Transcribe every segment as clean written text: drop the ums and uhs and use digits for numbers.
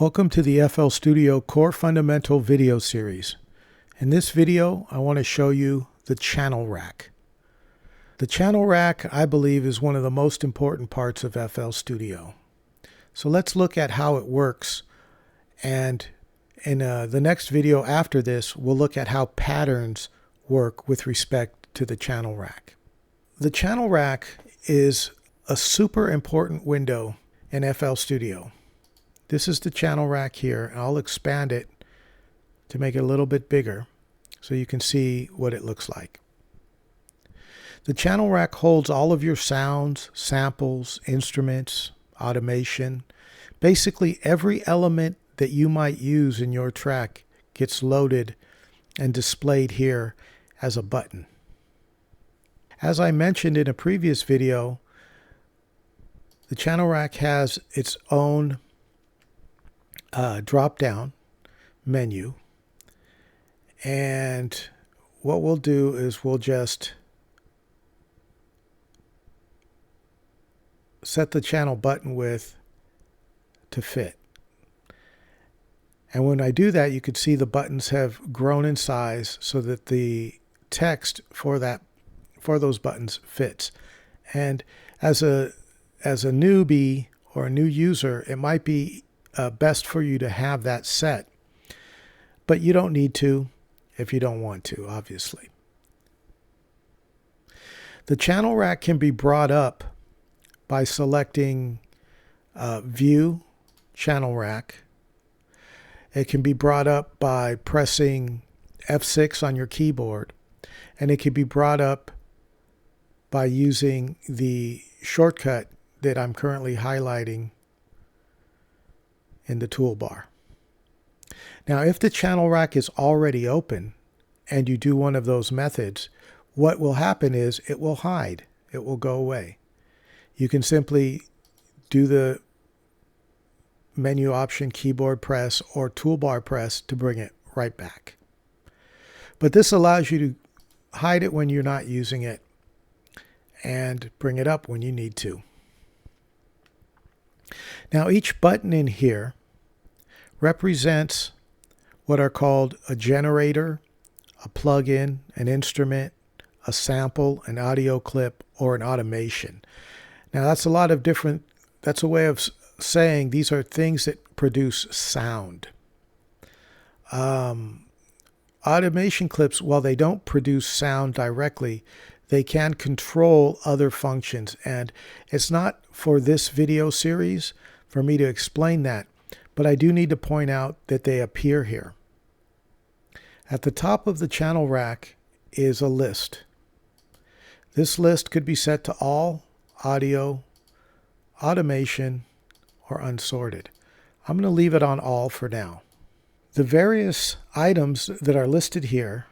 Welcome to the FL Studio Core Fundamental video series. In this video, I want to show you the channel rack. The channel rack, I believe, is one of the most important parts of FL Studio. So let's look at how it works, and in the next video after this, we'll look at how patterns work with respect to the channel rack. The channel rack is a super important window in FL Studio. This is the channel rack here, and I'll expand it to make it a little bit bigger so you can see what it looks like. The channel rack holds all of your sounds, samples, instruments, automation. Basically every element that you might use in your track gets loaded and displayed here as a button. As I mentioned in a previous video, the channel rack has its own drop-down menu, and what we'll do is we'll just set the channel button width to fit. And when I do that, you can see the buttons have grown in size so that the text for those buttons fits. And as a newbie or a new user, it might be best for you to have that set, but you don't need to if you don't want to, obviously. The channel rack can be brought up by selecting View Channel Rack. It can be brought up by pressing F6 on your keyboard, and it can be brought up by using the shortcut that I'm currently highlighting in the toolbar. Now, if the channel rack is already open and you do one of those methods, what will happen is it will hide. It will go away. You can simply do the menu option keyboard press or toolbar press to bring it right back. But this allows you to hide it when you're not using it and bring it up when you need to. Now, each button in here represents what are called a generator, a plugin, an instrument, a sample, an audio clip, or an automation. Now that's a way of saying these are things that produce sound. Automation clips, while they don't produce sound directly, they can control other functions. And it's not for this video series for me to explain that, but I do need to point out that they appear here. At the top of the channel rack is a list. This list could be set to all, audio, automation, or unsorted. I'm going to leave it on all for now. The various items that are listed here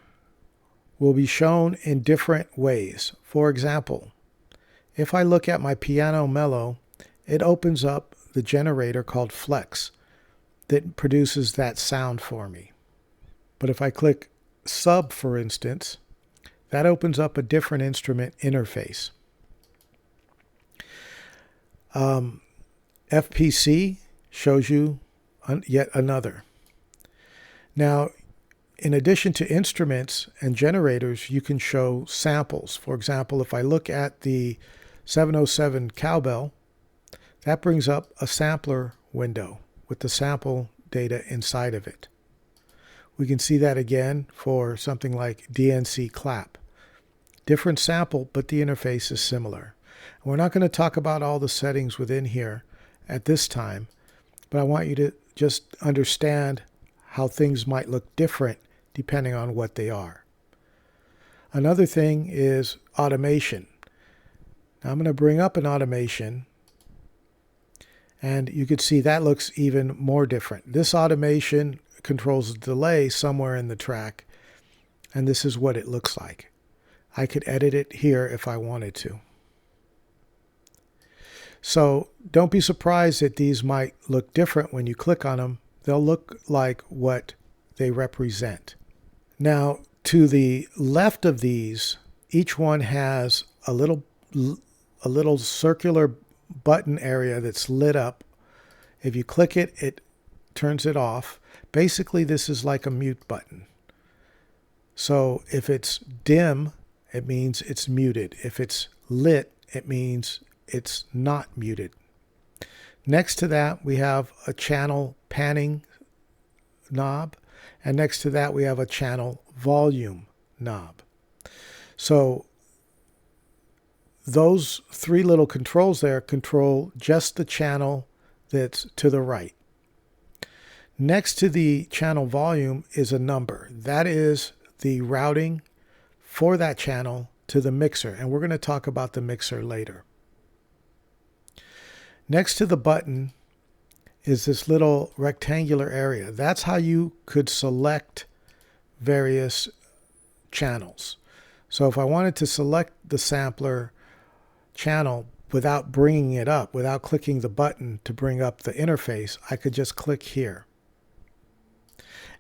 will be shown in different ways. For example, if I look at my piano mellow, it opens up the generator called Flex that produces that sound for me. But if I click Sub, for instance, that opens up a different instrument interface. FPC shows you yet another. Now, in addition to instruments and generators, you can show samples. For example, if I look at the 707 cowbell, that brings up a sampler window with the sample data inside of it. We can see that again for something like DNC clap. Different sample, but the interface is similar. We're not going to talk about all the settings within here at this time, but I want you to just understand how things might look different depending on what they are. Another thing is automation. Now I'm going to bring up an automation, and you can see that looks even more different. This automation controls the delay somewhere in the track, and this is what it looks like. I could edit it here if I wanted to. So don't be surprised that these might look different when you click on them. They'll look like what they represent. Now, to the left of these, each one has a little circular button area that's lit up. If you click it, it turns it off. Basically, this is like a mute button. So if it's dim, it means it's muted. If it's lit, it means it's not muted. Next to that, we have a channel panning knob, and next to that, we have a channel volume knob. So those three little controls there control just the channel that's to the right. Next to the channel volume is a number. That is the routing for that channel to the mixer, and we're going to talk about the mixer later. Next to the button is this little rectangular area. That's how you could select various channels. So if I wanted to select the sampler channel without bringing it up, without clicking the button to bring up the interface, I could just click here.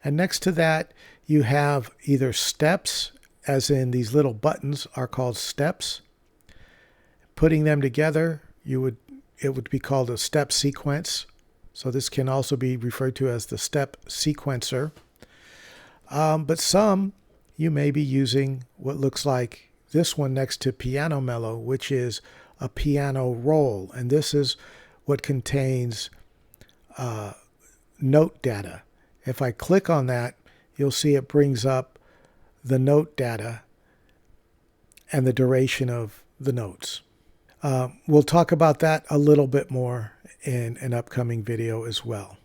And next to that, you have either steps, as in these little buttons are called steps. Putting them together, it would be called a step sequence. So this can also be referred to as the step sequencer. But some, you may be using what looks like this one next to piano mellow, which is a piano roll. And this is what contains note data. If I click on that, you'll see it brings up the note data and the duration of the notes. We'll talk about that a little bit more in an upcoming video as well.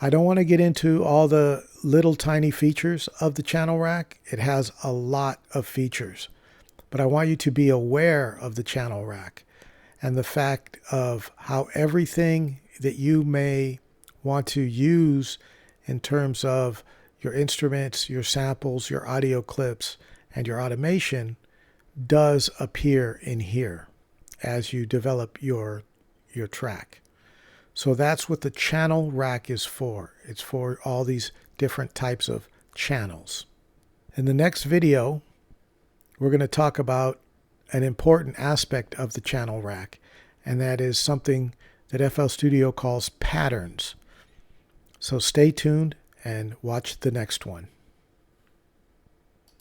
I don't want to get into all the little tiny features of the channel rack. It has a lot of features, but I want you to be aware of the channel rack and the fact of how everything that you may want to use in terms of your instruments, your samples, your audio clips, and your automation does appear in here as you develop your track. So that's what the channel rack is for. It's for all these different types of channels. In the next video, we're going to talk about an important aspect of the channel rack, and that is something that FL Studio calls patterns. So stay tuned and watch the next one.